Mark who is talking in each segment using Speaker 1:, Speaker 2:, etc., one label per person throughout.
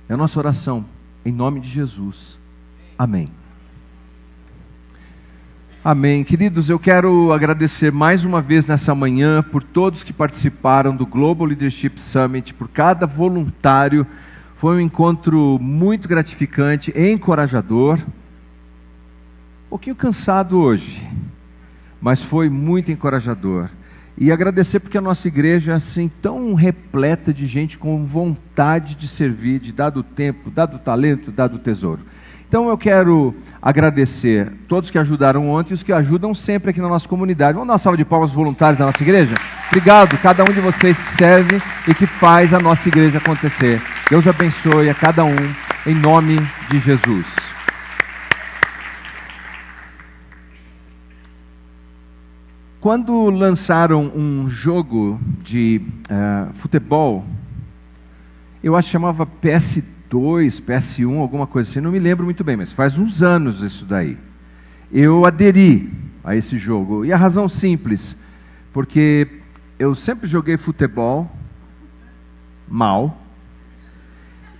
Speaker 1: É a nossa oração, em nome de Jesus. Amém. Amém. Queridos, eu quero agradecer mais uma vez nessa manhã por todos que participaram do Global Leadership Summit, por cada voluntário. Foi um encontro muito gratificante, encorajador. Um pouquinho cansado hoje, mas foi muito encorajador. E agradecer porque a nossa igreja é assim tão repleta de gente com vontade de servir, de dar do tempo, dar do talento, dar do tesouro. Então eu quero agradecer todos que ajudaram ontem e os que ajudam sempre aqui na nossa comunidade. Vamos dar uma salva de palmas aos voluntários da nossa igreja? Obrigado, cada um de vocês que serve e que faz a nossa igreja acontecer. Deus abençoe a cada um, em nome de Jesus. Quando lançaram um jogo de futebol, eu acho que chamava PS2, PS1, alguma coisa assim, não me lembro muito bem, mas faz uns anos isso daí. Eu aderi a esse jogo, e a razão simples, porque eu sempre joguei futebol mal,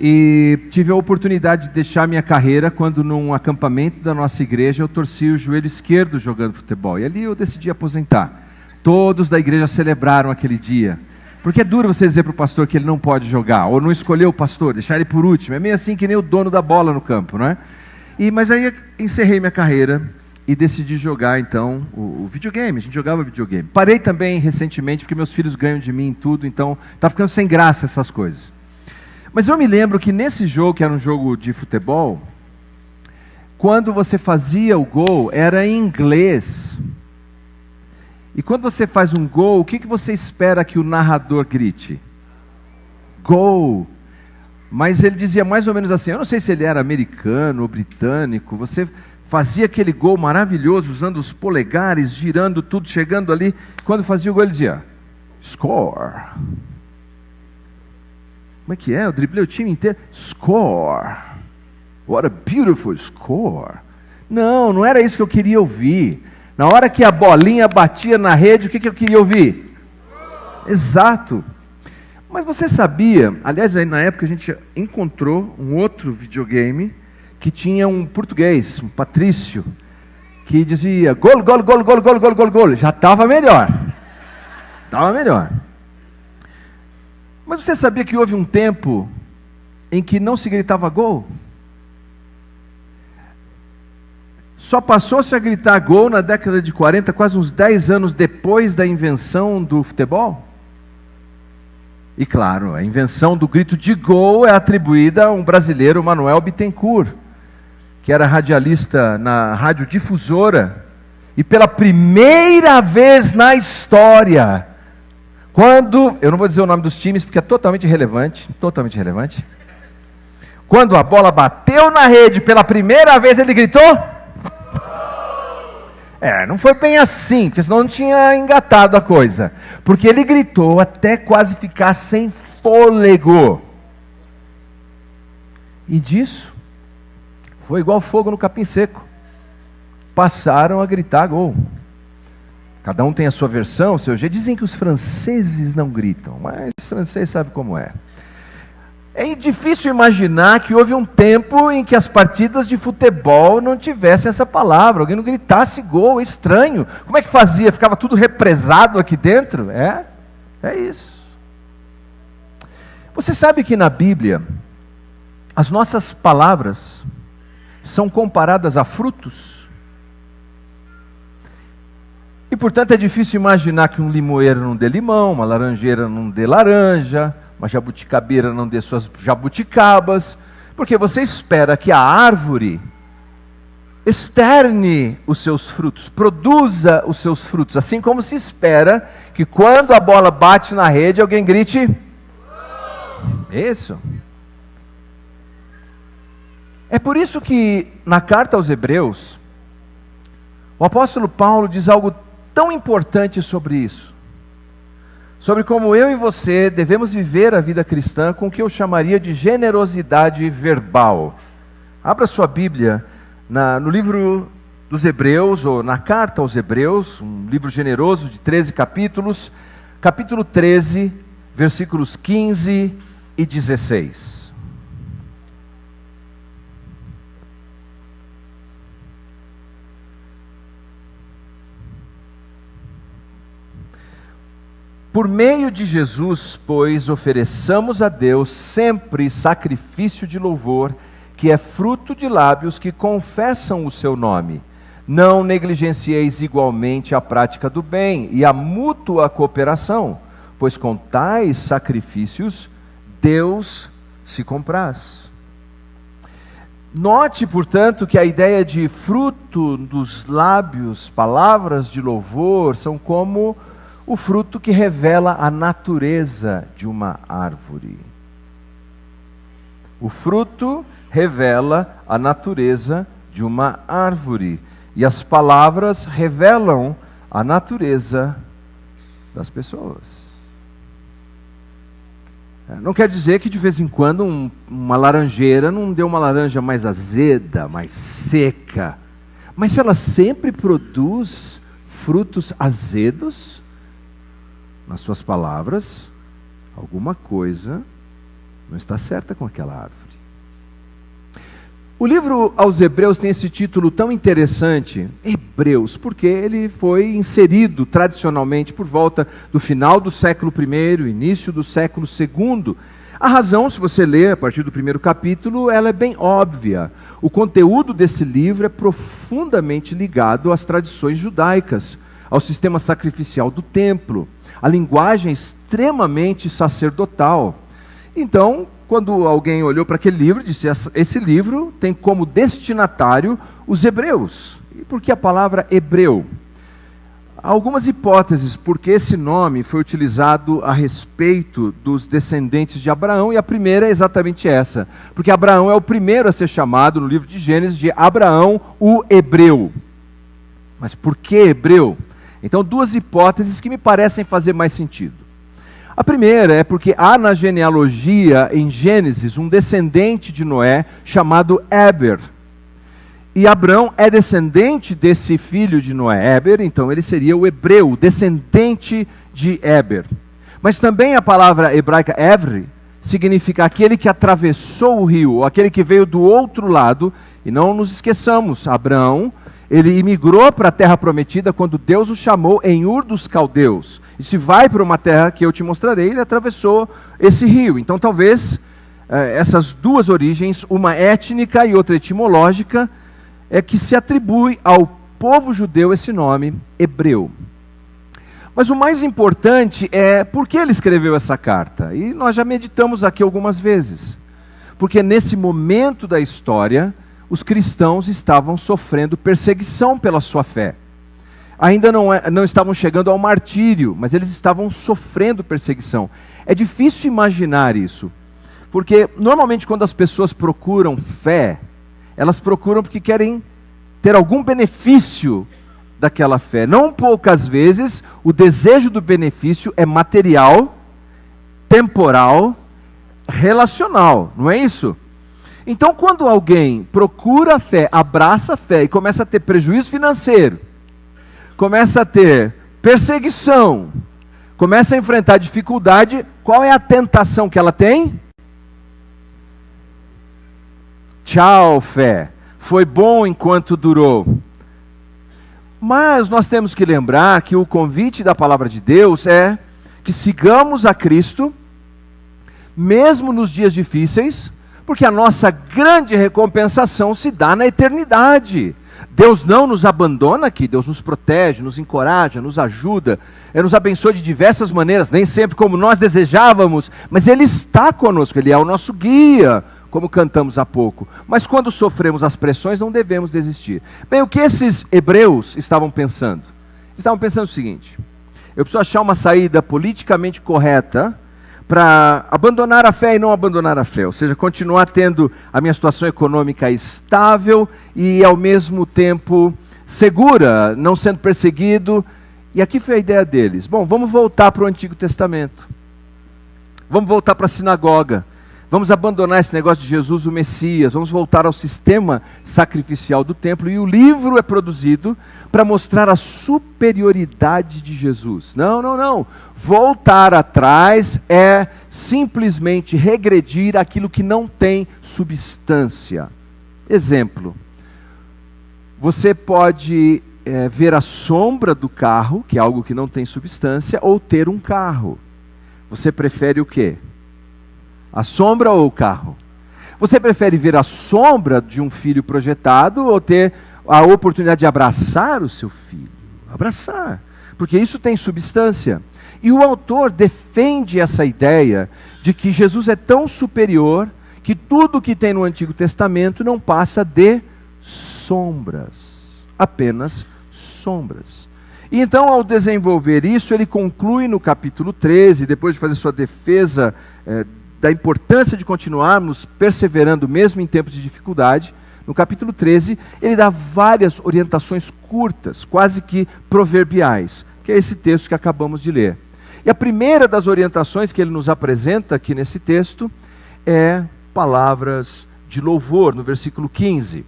Speaker 1: e tive a oportunidade de deixar minha carreira quando num acampamento da nossa igreja eu torci o joelho esquerdo jogando futebol, e ali eu decidi aposentar. Todos da igreja celebraram aquele dia, porque é duro você dizer para o pastor que ele não pode jogar, ou não escolher o pastor, deixar ele por último, é meio assim que nem o dono da bola no campo, não é? Mas aí encerrei minha carreira e decidi jogar então o videogame, a gente jogava videogame. Parei também recentemente porque meus filhos ganham de mim em tudo, então está ficando sem graça essas coisas. Mas eu me lembro que nesse jogo, que era um jogo de futebol, quando você fazia o gol, era em inglês. E quando você faz um gol, o que você espera que o narrador grite? Gol! Mas ele dizia mais ou menos assim, eu não sei se ele era americano ou britânico, você fazia aquele gol maravilhoso, usando os polegares, girando tudo, chegando ali. Quando fazia o gol, ele dizia, score! Como é que é? Eu driblei o time inteiro. Score. What a beautiful score. Não era isso que eu queria ouvir. Na hora que a bolinha batia na rede, o que eu queria ouvir? Exato. Mas você sabia, aliás, aí na época a gente encontrou um outro videogame que tinha um português, um Patrício, que dizia gol, gol, gol, gol, gol, gol, gol, gol. Já estava melhor. Estava melhor. Mas você sabia que houve um tempo em que não se gritava gol? Só passou-se a gritar gol na década de 40, quase uns 10 anos depois da invenção do futebol. E claro, a invenção do grito de gol é atribuída a um brasileiro, Manuel Bittencourt, que era radialista na radiodifusora, e pela primeira vez na história, quando, eu não vou dizer o nome dos times porque é totalmente irrelevante, quando a bola bateu na rede pela primeira vez, ele gritou? Não foi bem assim, porque senão não tinha engatado a coisa. Porque ele gritou até quase ficar sem fôlego. E disso, foi igual fogo no capim seco. Passaram a gritar gol. Cada um tem a sua versão, o seu jeito. Dizem que os franceses não gritam, mas os franceses sabem como é. É difícil imaginar que houve um tempo em que as partidas de futebol não tivessem essa palavra, alguém não gritasse gol, é estranho. Como é que fazia? Ficava tudo represado aqui dentro? É isso. Você sabe que na Bíblia, as nossas palavras são comparadas a frutos? E portanto é difícil imaginar que um limoeiro não dê limão, uma laranjeira não dê laranja, uma jabuticabeira não dê suas jabuticabas, porque você espera que a árvore externe os seus frutos, produza os seus frutos, assim como se espera que quando a bola bate na rede, alguém grite, isso. É por isso que na carta aos Hebreus, o apóstolo Paulo diz algo tão importante sobre isso, sobre como eu e você devemos viver a vida cristã com o que eu chamaria de generosidade verbal. Abra sua Bíblia no livro dos Hebreus, ou na carta aos Hebreus, um livro generoso de 13 capítulos, capítulo 13, versículos 15 e 16. Por meio de Jesus, pois, ofereçamos a Deus sempre sacrifício de louvor, que é fruto de lábios que confessam o seu nome. Não negligencieis igualmente a prática do bem e a mútua cooperação, pois com tais sacrifícios Deus se compraz. Note, portanto, que a ideia de fruto dos lábios, palavras de louvor, são como o fruto que revela a natureza de uma árvore. O fruto revela a natureza de uma árvore. E as palavras revelam a natureza das pessoas. Não quer dizer que de vez em quando uma laranjeira não dê uma laranja mais azeda, mais seca. Mas se ela sempre produz frutos azedos, nas suas palavras, alguma coisa não está certa com aquela árvore. O livro aos Hebreus tem esse título tão interessante, Hebreus, porque ele foi inserido tradicionalmente por volta do final do século I, início do século II. A razão, se você ler a partir do primeiro capítulo, ela é bem óbvia. O conteúdo desse livro é profundamente ligado às tradições judaicas, ao sistema sacrificial do templo. A linguagem é extremamente sacerdotal. Então, quando alguém olhou para aquele livro, disse: esse livro tem como destinatário os hebreus. E por que a palavra hebreu? Há algumas hipóteses porque esse nome foi utilizado a respeito dos descendentes de Abraão, e a primeira é exatamente essa, porque Abraão é o primeiro a ser chamado no livro de Gênesis de Abraão o hebreu. Mas por que hebreu? Então, duas hipóteses que me parecem fazer mais sentido. A primeira é porque há na genealogia, em Gênesis, um descendente de Noé chamado Éber. E Abrão é descendente desse filho de Noé, Éber, então ele seria o hebreu, descendente de Éber. Mas também a palavra hebraica Evre significa aquele que atravessou o rio, ou aquele que veio do outro lado. E não nos esqueçamos, Abraão, ele imigrou para a terra prometida quando Deus o chamou em Ur dos Caldeus. E se vai para uma terra que eu te mostrarei, ele atravessou esse rio. Então talvez essas duas origens, uma étnica e outra etimológica, é que se atribui ao povo judeu esse nome, hebreu. Mas o mais importante é por que ele escreveu essa carta. E nós já meditamos aqui algumas vezes. Porque nesse momento da história, os cristãos estavam sofrendo perseguição pela sua fé. Ainda não estavam chegando ao martírio, mas eles estavam sofrendo perseguição. É difícil imaginar isso, porque normalmente quando as pessoas procuram fé, elas procuram porque querem ter algum benefício daquela fé. Não poucas vezes o desejo do benefício é material, temporal, relacional, não é isso? Então, quando alguém procura a fé, abraça a fé e começa a ter prejuízo financeiro, começa a ter perseguição, começa a enfrentar dificuldade, qual é a tentação que ela tem? Tchau, fé. Foi bom enquanto durou. Mas nós temos que lembrar que o convite da palavra de Deus é que sigamos a Cristo, mesmo nos dias difíceis, porque a nossa grande recompensação se dá na eternidade. Deus não nos abandona aqui, Deus nos protege, nos encoraja, nos ajuda, nos abençoa de diversas maneiras, nem sempre como nós desejávamos, mas Ele está conosco, Ele é o nosso guia, como cantamos há pouco. Mas quando sofremos as pressões, não devemos desistir. Bem, o que esses hebreus estavam pensando? Estavam pensando o seguinte: eu preciso achar uma saída politicamente correta para abandonar a fé e não abandonar a fé, ou seja, continuar tendo a minha situação econômica estável e ao mesmo tempo segura, não sendo perseguido. E aqui foi a ideia deles: bom, vamos voltar para o Antigo Testamento, vamos voltar para a sinagoga, vamos abandonar esse negócio de Jesus o Messias, vamos voltar ao sistema sacrificial do templo. E o livro é produzido para mostrar a superioridade de Jesus. Não. Voltar atrás é simplesmente regredir aquilo que não tem substância. Exemplo: você pode ver a sombra do carro, que é algo que não tem substância, ou ter um carro. Você prefere o quê? A sombra ou o carro? Você prefere ver a sombra de um filho projetado ou ter a oportunidade de abraçar o seu filho? Abraçar, porque isso tem substância. E o autor defende essa ideia de que Jesus é tão superior que tudo que tem no Antigo Testamento não passa de sombras, apenas sombras. E então, ao desenvolver isso, ele conclui no capítulo 13, depois de fazer sua defesa da importância de continuarmos perseverando mesmo em tempos de dificuldade. No capítulo 13, ele dá várias orientações curtas, quase que proverbiais, que é esse texto que acabamos de ler. E a primeira das orientações que ele nos apresenta aqui nesse texto é palavras de louvor, no versículo 15.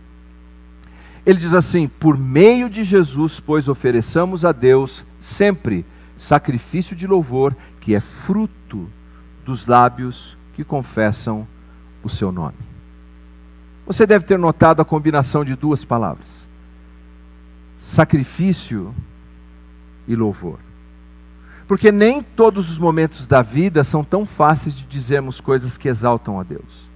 Speaker 1: Ele diz assim: por meio de Jesus, pois, ofereçamos a Deus sempre sacrifício de louvor, que é fruto dos lábios que confessam o seu nome. Você deve ter notado a combinação de duas palavras: sacrifício e louvor. Porque nem todos os momentos da vida são tão fáceis de dizermos coisas que exaltam a Deus.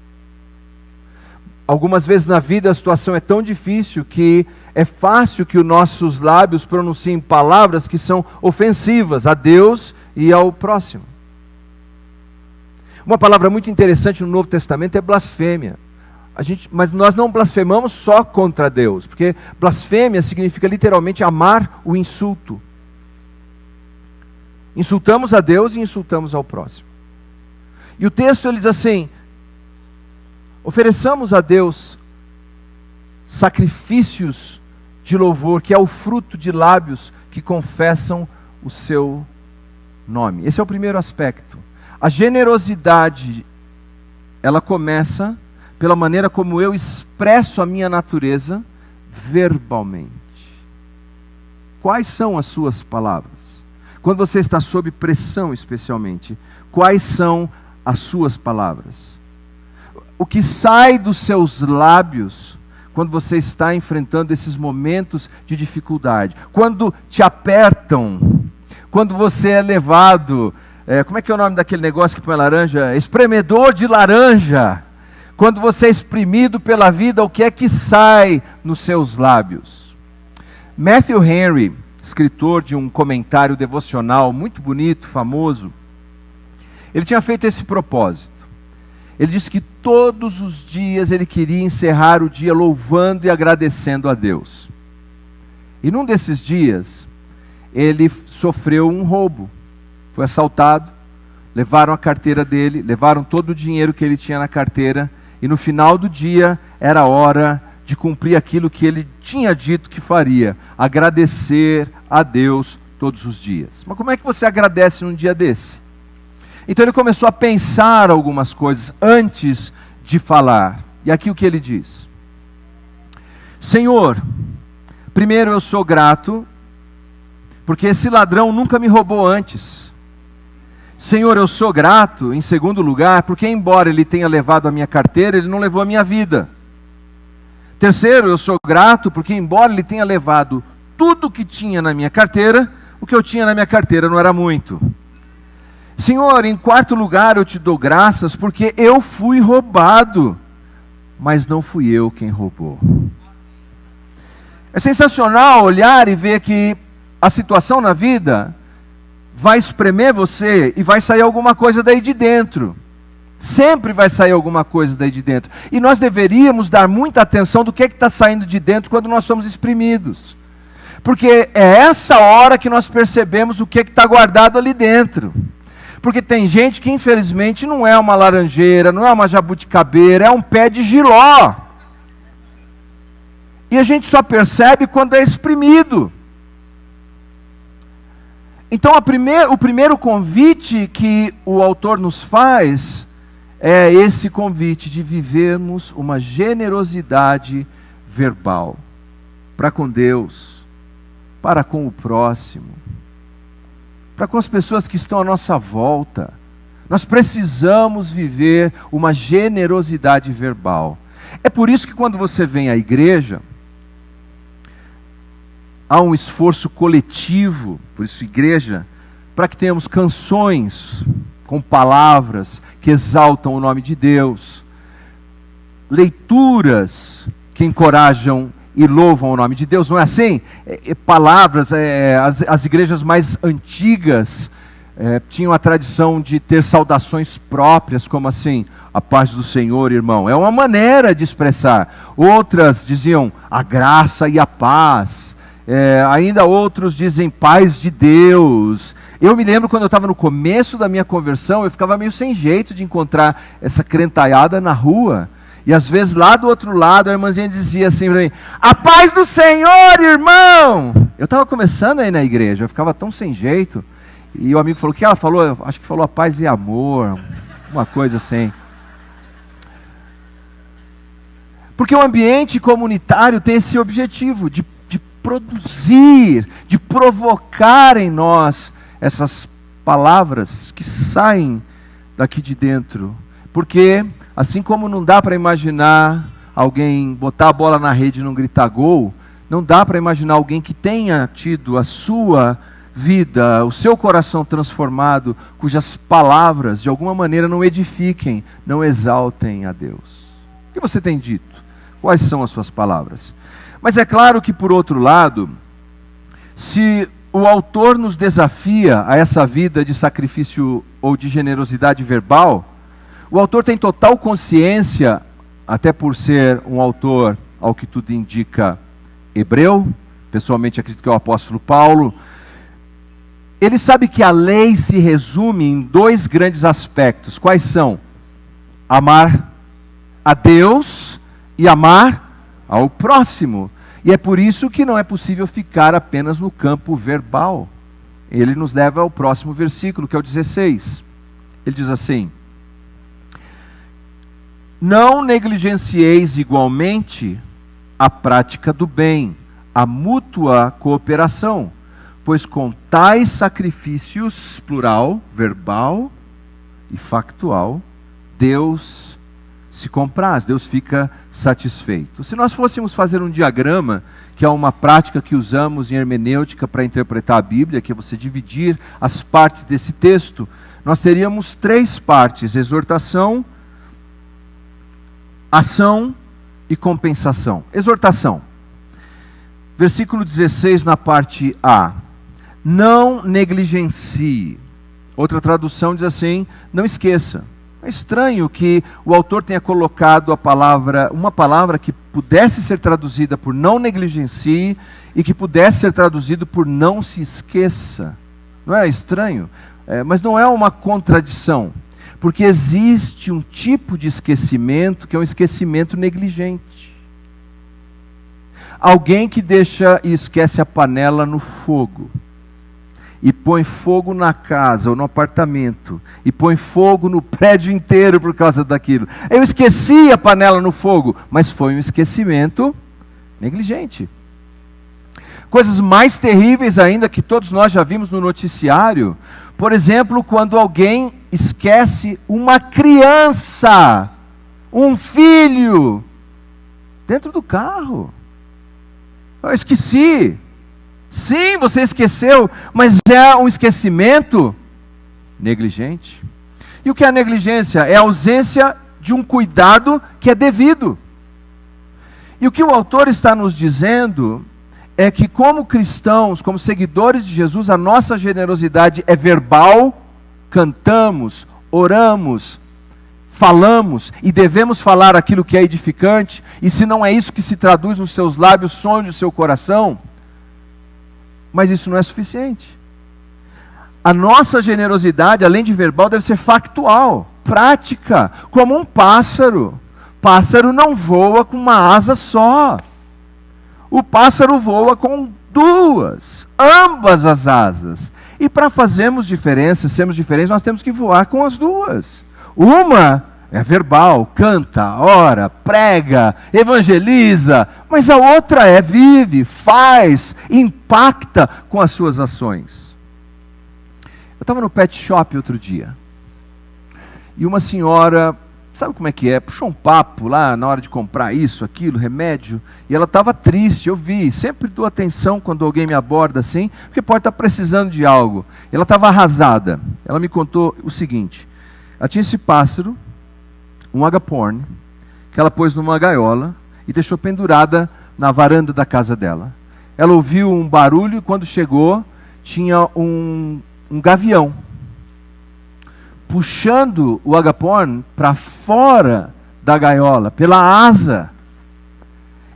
Speaker 1: Algumas vezes na vida a situação é tão difícil que é fácil que os nossos lábios pronunciem palavras que são ofensivas a Deus e ao próximo. Uma palavra muito interessante no Novo Testamento é blasfêmia. Mas nós não blasfemamos só contra Deus, porque blasfêmia significa literalmente amar o insulto. Insultamos a Deus e insultamos ao próximo. E o texto ele diz assim: ofereçamos a Deus sacrifícios de louvor, que é o fruto de lábios que confessam o seu nome. Esse é o primeiro aspecto. A generosidade, ela começa pela maneira como eu expresso a minha natureza verbalmente. Quais são as suas palavras? Quando você está sob pressão, especialmente, quais são as suas palavras? O que sai dos seus lábios quando você está enfrentando esses momentos de dificuldade? Quando te apertam, quando você é levado, como é que é o nome daquele negócio que põe laranja? Espremedor de laranja. Quando você é exprimido pela vida, o que é que sai nos seus lábios? Matthew Henry, escritor de um comentário devocional muito bonito, famoso, ele tinha feito esse propósito. Ele disse que todos os dias ele queria encerrar o dia louvando e agradecendo a Deus. E num desses dias, ele sofreu um roubo. Foi assaltado, levaram a carteira dele, levaram todo o dinheiro que ele tinha na carteira, e no final do dia era hora de cumprir aquilo que ele tinha dito que faria: agradecer a Deus todos os dias. Mas como é que você agradece num dia desse? Então ele começou a pensar algumas coisas antes de falar. E aqui o que ele diz: Senhor, primeiro eu sou grato, porque esse ladrão nunca me roubou antes. Senhor, eu sou grato, em segundo lugar, porque embora ele tenha levado a minha carteira, ele não levou a minha vida. Terceiro, eu sou grato, porque embora ele tenha levado tudo que tinha na minha carteira, o que eu tinha na minha carteira não era muito. Senhor, em quarto lugar, eu te dou graças, porque eu fui roubado, mas não fui eu quem roubou. É sensacional olhar e ver que a situação na vida vai espremer você e vai sair alguma coisa daí de dentro. Sempre vai sair alguma coisa daí de dentro. E nós deveríamos dar muita atenção do que está saindo de dentro quando nós somos espremidos. Porque é essa hora que nós percebemos o que está guardado ali dentro. Porque tem gente que infelizmente não é uma laranjeira, não é uma jabuticabeira, é um pé de jiló. E a gente só percebe quando é exprimido. Então o primeiro convite que o autor nos faz é esse convite de vivermos uma generosidade verbal para com Deus, para com o próximo, para com as pessoas que estão à nossa volta. Nós precisamos viver uma generosidade verbal. É por isso que quando você vem à igreja, há um esforço coletivo, por isso igreja, para que tenhamos canções com palavras que exaltam o nome de Deus, leituras que encorajam e louvam o nome de Deus, não é assim? Palavras, as igrejas mais antigas tinham a tradição de ter saudações próprias, como assim, a paz do Senhor, irmão. É uma maneira de expressar. Outras diziam a graça e a paz. Ainda outros dizem paz de Deus. Eu me lembro quando eu estava no começo da minha conversão, eu ficava meio sem jeito de encontrar essa crentaiada na rua. E às vezes lá do outro lado a irmãzinha dizia assim para mim: a paz do Senhor, irmão! Eu estava começando aí na igreja, eu ficava tão sem jeito. E o amigo falou: o que ela falou? Eu acho que falou a paz e amor, uma coisa assim. Porque o ambiente comunitário tem esse objetivo de produzir, de provocar em nós essas palavras que saem daqui de dentro. Porque, assim como não dá para imaginar alguém botar a bola na rede e não gritar gol, não dá para imaginar alguém que tenha tido a sua vida, o seu coração transformado, cujas palavras de alguma maneira não edifiquem, não exaltem a Deus. O que você tem dito? Quais são as suas palavras? Mas é claro que, por outro lado, se o autor nos desafia a essa vida de sacrifício ou de generosidade verbal, o autor tem total consciência, até por ser um autor, ao que tudo indica, hebreu, pessoalmente acredito que é o apóstolo Paulo. Ele sabe que a lei se resume em dois grandes aspectos. Quais são? Amar a Deus e amar ao próximo. E é por isso que não é possível ficar apenas no campo verbal. Ele nos leva ao próximo versículo, que é o 16. Ele diz assim: não negligencieis igualmente a prática do bem, a mútua cooperação, pois com tais sacrifícios, plural, verbal e factual, Deus se compraz, Deus fica satisfeito. Se nós fôssemos fazer um diagrama, que é uma prática que usamos em hermenêutica para interpretar a Bíblia, que é você dividir as partes desse texto, nós teríamos 3 partes: exortação, ação e compensação. Exortação. Versículo 16 na parte A. Não negligencie. Outra tradução diz assim: não esqueça. É estranho que o autor tenha colocado uma palavra que pudesse ser traduzida por não negligencie e que pudesse ser traduzido por não se esqueça. Não é estranho? Mas não é uma contradição. Porque existe um tipo de esquecimento que é um esquecimento negligente. Alguém que deixa e esquece a panela no fogo, e põe fogo na casa ou no apartamento, e põe fogo no prédio inteiro por causa daquilo. Eu esqueci a panela no fogo, mas foi um esquecimento negligente. Coisas mais terríveis ainda que todos nós já vimos no noticiário. Por exemplo, quando alguém esquece uma criança, um filho, dentro do carro. Eu esqueci. Sim, você esqueceu, mas é um esquecimento negligente. E o que é a negligência? É a ausência de um cuidado que é devido. E o que o autor está nos dizendo é que, como cristãos, como seguidores de Jesus, a nossa generosidade é verbal, cantamos, oramos, falamos, e devemos falar aquilo que é edificante, e se não é isso que se traduz nos seus lábios, sonde o seu coração. Mas isso não é suficiente. A nossa generosidade, além de verbal, deve ser factual, prática, como um pássaro. Pássaro não voa com uma asa só. O pássaro voa com 2, ambas as asas. E para fazermos diferença, sermos diferentes, nós temos que voar com as 2. Uma é verbal, canta, ora, prega, evangeliza, mas a outra vive, faz, impacta com as suas ações. Eu estava no pet shop outro dia, e uma senhora sabe como é que é? Puxou um papo lá na hora de comprar isso, aquilo, remédio, e ela estava triste, eu vi, sempre dou atenção quando alguém me aborda assim, porque pode estar precisando de algo. Ela estava arrasada. Ela me contou o seguinte: ela tinha esse pássaro, um agaporn, que ela pôs numa gaiola e deixou pendurada na varanda da casa dela. Ela ouviu um barulho e quando chegou, tinha um gavião puxando o agaporn para fora da gaiola, pela asa.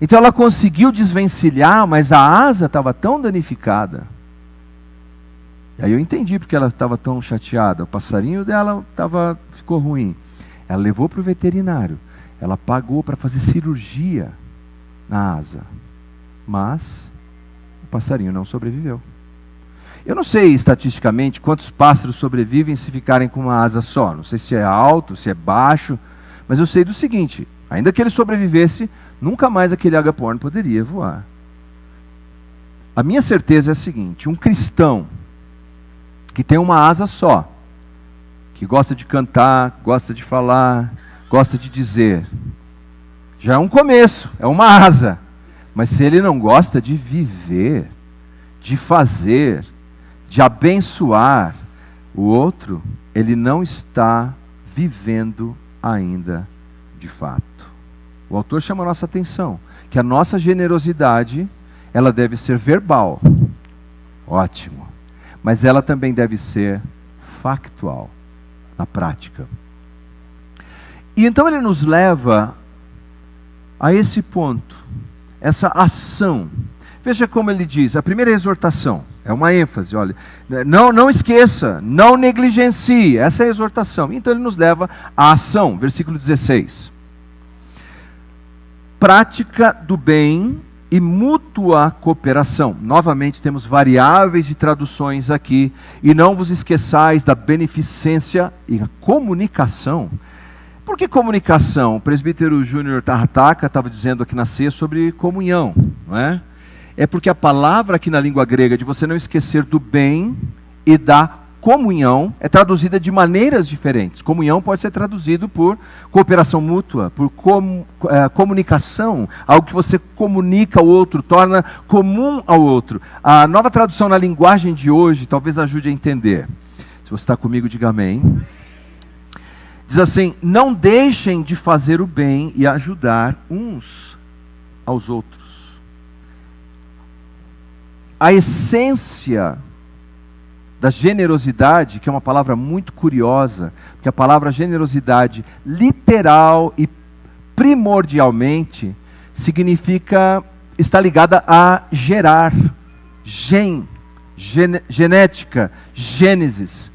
Speaker 1: Então ela conseguiu desvencilhar, mas a asa estava tão danificada. E aí eu entendi porque ela estava tão chateada. O passarinho dela ficou ruim. Ela levou para o veterinário. Ela pagou para fazer cirurgia na asa. Mas o passarinho não sobreviveu. Eu não sei estatisticamente quantos pássaros sobrevivem se ficarem com uma asa só. Não sei se é alto, se é baixo. Mas eu sei do seguinte: ainda que ele sobrevivesse, nunca mais aquele agaporn poderia voar. A minha certeza é a seguinte: um cristão que tem uma asa só, que gosta de cantar, gosta de falar, gosta de dizer, já é um começo, é uma asa. Mas se ele não gosta de viver, de fazer, de abençoar o outro, ele não está vivendo ainda de fato. O autor chama a nossa atenção que a nossa generosidade, ela deve ser verbal, ótimo, mas ela também deve ser factual, na prática. E então ele nos leva a esse ponto, essa ação. Veja como ele diz, a primeira exortação, é uma ênfase, olha, não esqueça, não negligencie, essa é a exortação. Então ele nos leva à ação, versículo 16. Prática do bem e mútua cooperação. Novamente temos variáveis de traduções aqui. E não vos esqueçais da beneficência e a comunicação. Por que comunicação? O presbítero Júnior Tarrataca estava dizendo aqui na ceia sobre comunhão, não é? É porque a palavra aqui na língua grega de você não esquecer do bem e da comunhão é traduzida de maneiras diferentes. Comunhão pode ser traduzido por cooperação mútua, por comunicação, algo que você comunica ao outro, torna comum ao outro. A nova tradução na linguagem de hoje talvez ajude a entender. Se você está comigo, diga amém. Diz assim: não deixem de fazer o bem e ajudar uns aos outros. A essência da generosidade, que é uma palavra muito curiosa, porque a palavra generosidade, literal e primordialmente, significa, está ligada a gerar, genética, gênesis.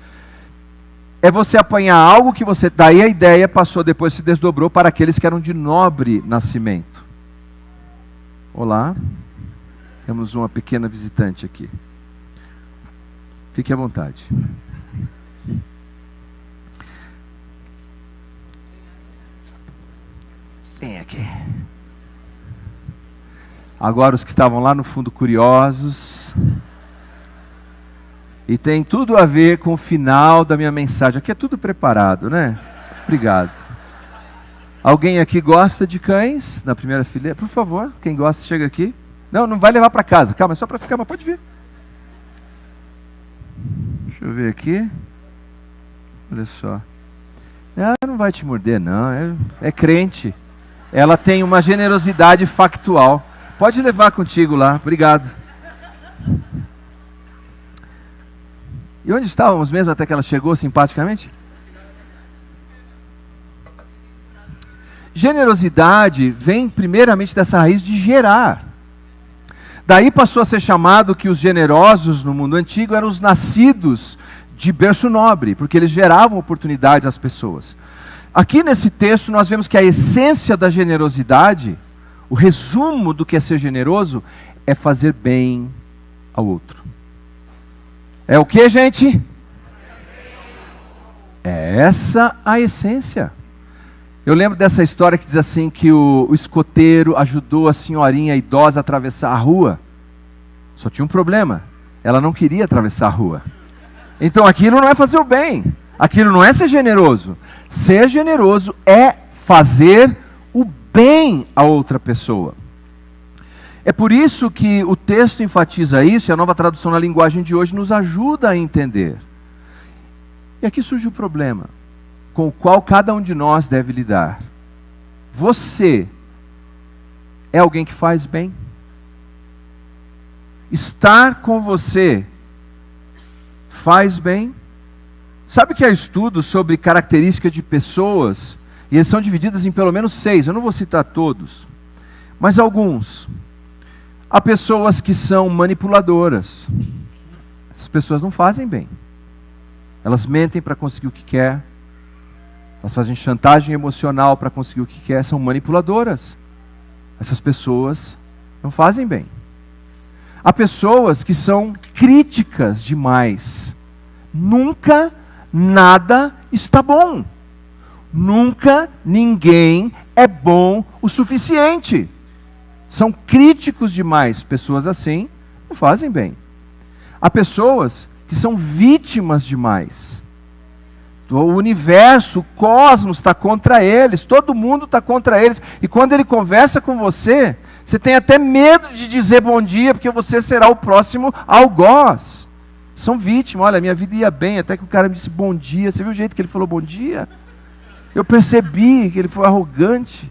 Speaker 1: É você apanhar algo que você, daí a ideia passou, depois se desdobrou para aqueles que eram de nobre nascimento. Olá. Temos uma pequena visitante aqui. Fique à vontade. Vem aqui. Agora os que estavam lá no fundo curiosos. E tem tudo a ver com o final da minha mensagem. Aqui é tudo preparado, né? Obrigado. Alguém aqui gosta de cães? Na primeira fileira? Por favor, quem gosta, chega aqui. Não vai levar para casa, calma, é só para ficar, mas pode vir. Deixa eu ver aqui. Olha só. Não vai te morder não, é crente. Ela tem uma generosidade factual. Pode levar contigo lá, obrigado. E onde estávamos mesmo até que ela chegou simpaticamente? Generosidade vem primeiramente dessa raiz de gerar. Daí passou a ser chamado que os generosos no mundo antigo eram os nascidos de berço nobre, porque eles geravam oportunidades às pessoas. Aqui nesse texto nós vemos que a essência da generosidade, o resumo do que é ser generoso, é fazer bem ao outro. É o que, gente? É essa a essência. Eu lembro dessa história que diz assim, que o escoteiro ajudou a senhorinha idosa a atravessar a rua. Só tinha um problema, ela não queria atravessar a rua. Então aquilo não é fazer o bem. Aquilo não é ser generoso. Ser generoso é fazer o bem a outra pessoa. É por isso que o texto enfatiza isso, e a Nova Tradução na Linguagem de hoje nos ajuda a entender. E aqui surge o problema, com o qual cada um de nós deve lidar. Você é alguém que faz bem? Estar com você faz bem? Sabe que há estudos sobre características de pessoas, e eles são divididas em pelo menos 6, eu não vou citar todos, mas alguns. Há pessoas que são manipuladoras. Essas pessoas não fazem bem. Elas mentem para conseguir o que quer. Elas fazem chantagem emocional para conseguir o que quer. São manipuladoras. Essas pessoas não fazem bem. Há pessoas que são críticas demais. Nunca nada está bom. Nunca ninguém é bom o suficiente. São críticos demais. Pessoas assim não fazem bem. Há pessoas que são vítimas demais. O universo, o cosmos está contra eles. Todo mundo está contra eles. E quando ele conversa com você, você tem até medo de dizer bom dia, porque você será o próximo algoz. São vítimas. Olha, minha vida ia bem, até que o cara me disse bom dia. Você viu o jeito que ele falou bom dia? Eu percebi que ele foi arrogante.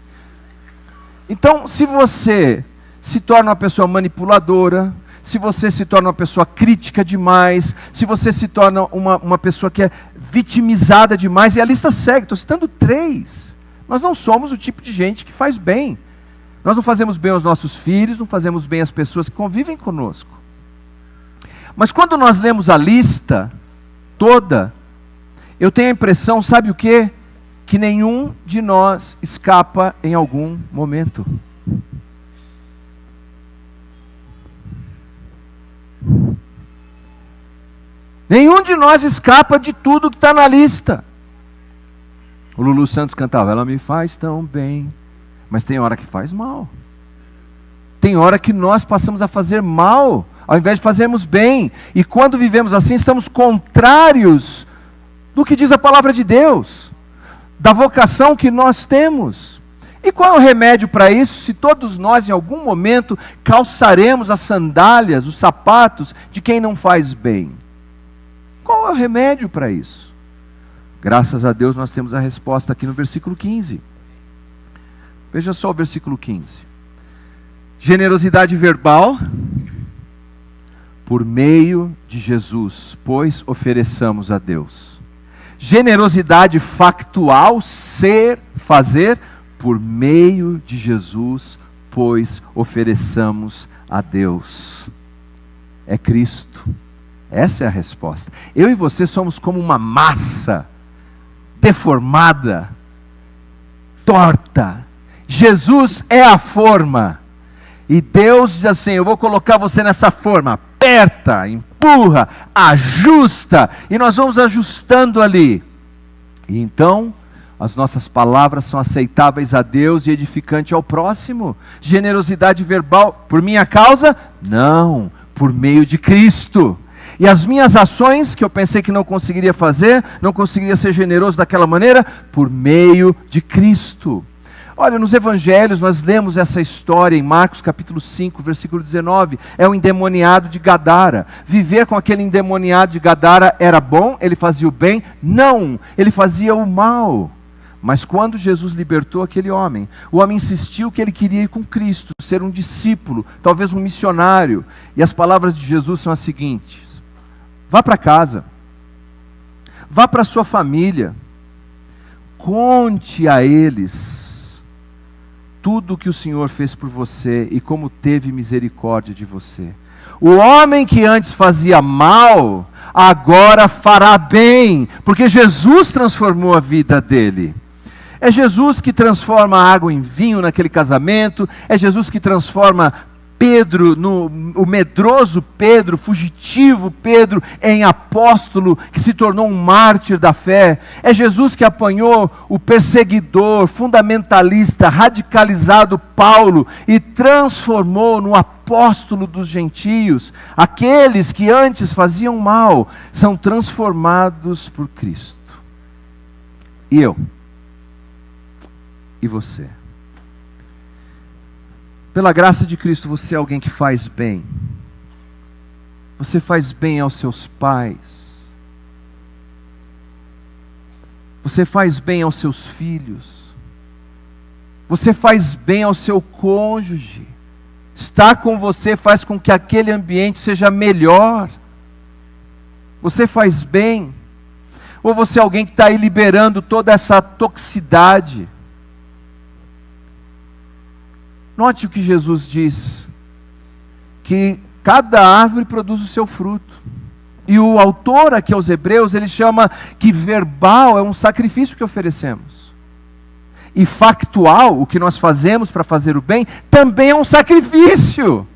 Speaker 1: Então, se você se torna uma pessoa manipuladora, se você se torna uma pessoa crítica demais, se você se torna uma pessoa que é vitimizada demais, e a lista segue, estou citando 3. Nós não somos o tipo de gente que faz bem. Nós não fazemos bem aos nossos filhos, não fazemos bem às pessoas que convivem conosco. Mas quando nós lemos a lista toda, eu tenho a impressão, sabe o quê? Que nenhum de nós escapa em algum momento. Nenhum de nós escapa de tudo que está na lista. O Lulu Santos cantava, ela me faz tão bem, mas tem hora que faz mal. Tem hora que nós passamos a fazer mal, ao invés de fazermos bem. E quando vivemos assim, estamos contrários do que diz a palavra de Deus, da vocação que nós temos. E qual é o remédio para isso, se todos nós em algum momento calçaremos as sandálias, os sapatos de quem não faz bem? Qual é o remédio para isso? Graças a Deus nós temos a resposta aqui no versículo 15. Veja só o versículo 15. Generosidade verbal, por meio de Jesus, pois ofereçamos a Deus. Generosidade factual, ser, fazer, por meio de Jesus, pois ofereçamos a Deus. É Cristo. Essa é a resposta. Eu e você somos como uma massa deformada, torta. Jesus é a forma. E Deus diz assim, eu vou colocar você nessa forma. Aperta, empurra, ajusta. E nós vamos ajustando ali. E então, as nossas palavras são aceitáveis a Deus e edificantes ao próximo. Generosidade verbal, por minha causa? Não, por meio de Cristo. E as minhas ações, que eu pensei que não conseguiria fazer, não conseguiria ser generoso daquela maneira, por meio de Cristo. Olha, nos evangelhos nós lemos essa história em Marcos capítulo 5, versículo 19. É o endemoniado de Gadara. Viver com aquele endemoniado de Gadara era bom? Ele fazia o bem? Não, ele fazia o mal. Mas quando Jesus libertou aquele homem, o homem insistiu que ele queria ir com Cristo, ser um discípulo, talvez um missionário. E as palavras de Jesus são as seguintes: vá para casa, vá para a sua família, conte a eles tudo o que o Senhor fez por você e como teve misericórdia de você. O homem que antes fazia mal, agora fará bem, porque Jesus transformou a vida dele. É Jesus que transforma a água em vinho naquele casamento, é Jesus que transforma Pedro, o medroso Pedro, fugitivo Pedro, em apóstolo, que se tornou um mártir da fé. É Jesus que apanhou o perseguidor, fundamentalista, radicalizado Paulo e transformou no apóstolo dos gentios. Aqueles que antes faziam mal são transformados por Cristo. E eu? E você? Pela graça de Cristo, você é alguém que faz bem. Você faz bem aos seus pais. Você faz bem aos seus filhos. Você faz bem ao seu cônjuge. Estar com você faz com que aquele ambiente seja melhor. Você faz bem. Ou você é alguém que está aí liberando toda essa toxicidade. Note o que Jesus diz, que cada árvore produz o seu fruto. E o autor aqui aos Hebreus, ele chama que verbal é um sacrifício que oferecemos. E factual, o que nós fazemos para fazer o bem, também é um sacrifício.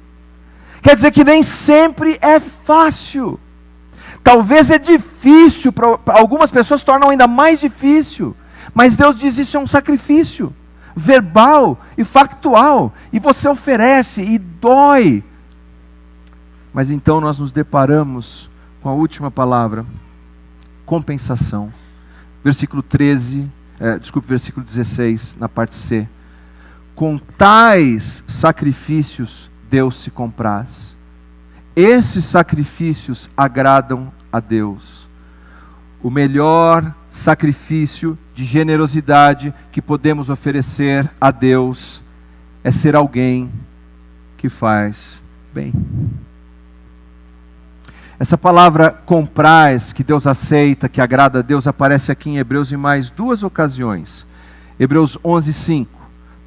Speaker 1: Quer dizer que nem sempre é fácil. Talvez é difícil, para algumas pessoas tornam ainda mais difícil. Mas Deus diz isso é um sacrifício. Verbal e factual, e você oferece e dói. Mas então nós nos deparamos com a última palavra, compensação. Versículo 16, na parte C. Com tais sacrifícios Deus se compraz. Esses sacrifícios agradam a Deus. O melhor sacrifício de generosidade que podemos oferecer a Deus é ser alguém que faz bem. Essa palavra compraz, que Deus aceita, que agrada a Deus, aparece aqui em Hebreus em mais duas ocasiões. Hebreus 11:5.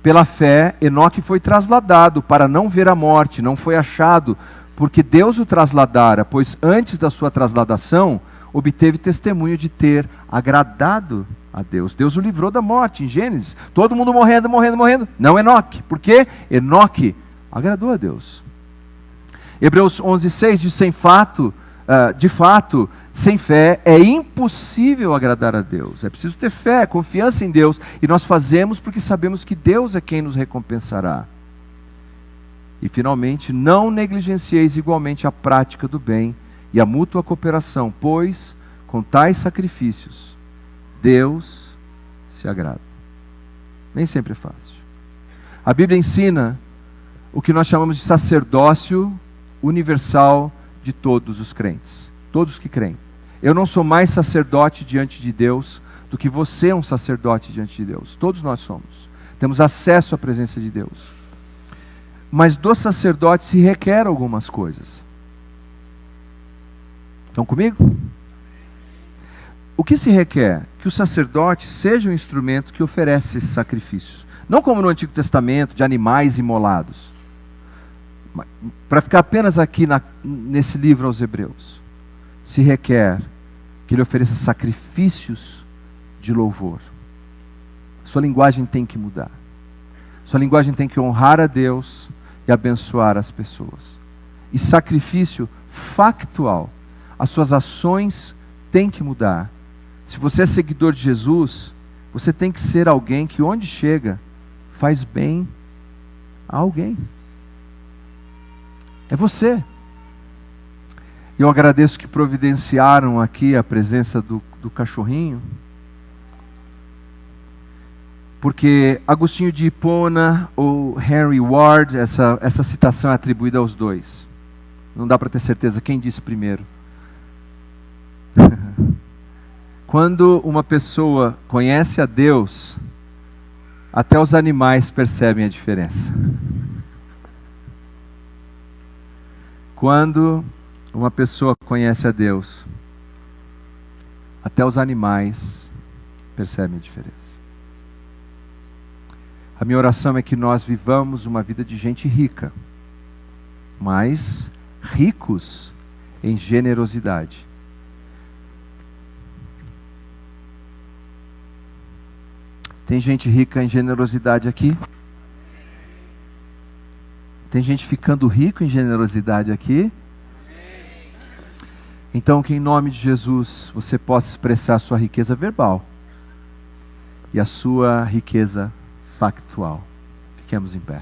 Speaker 1: Pela fé, Enoque foi trasladado para não ver a morte, não foi achado, porque Deus o trasladara, pois antes da sua trasladação, obteve testemunho de ter agradado a Deus. Deus o livrou da morte, em Gênesis. Todo mundo morrendo. Não Enoque. Por quê? Enoque agradou a Deus. Hebreus 11:6 diz, de fato, sem fé é impossível agradar a Deus. É preciso ter fé, confiança em Deus. E nós fazemos porque sabemos que Deus é quem nos recompensará. E finalmente, não negligencieis igualmente a prática do bem e a mútua cooperação, pois com tais sacrifícios Deus se agrada. Nem sempre é fácil. A Bíblia ensina o que nós chamamos de sacerdócio universal de todos os crentes, todos que creem. Eu não sou mais sacerdote diante de Deus do que você é um sacerdote diante de Deus. Todos nós somos. Temos acesso à presença de Deus. Mas do sacerdote se requer algumas coisas. Estão comigo? O que se requer? Que o sacerdote seja um instrumento que oferece esse sacrifício. Não como no Antigo Testamento, de animais imolados. Para ficar apenas aqui nesse livro aos Hebreus, se requer que ele ofereça sacrifícios de louvor. Sua linguagem tem que mudar. Sua linguagem tem que honrar a Deus e abençoar as pessoas. E sacrifício factual. As suas ações têm que mudar. Se você é seguidor de Jesus, você tem que ser alguém que onde chega, faz bem a alguém. É você. Eu agradeço que providenciaram aqui a presença do cachorrinho. Porque Agostinho de Hipona ou Henry Ward, essa citação é atribuída aos dois. Não dá para ter certeza quem disse primeiro. Quando uma pessoa conhece a Deus, até os animais percebem a diferença. Quando uma pessoa conhece a Deus, até os animais percebem a diferença. A minha oração é que nós vivamos uma vida de gente rica, mas ricos em generosidade. Tem gente rica em generosidade aqui? Tem gente ficando rico em generosidade aqui? Então que em nome de Jesus você possa expressar a sua riqueza verbal e a sua riqueza factual. Fiquemos em pé.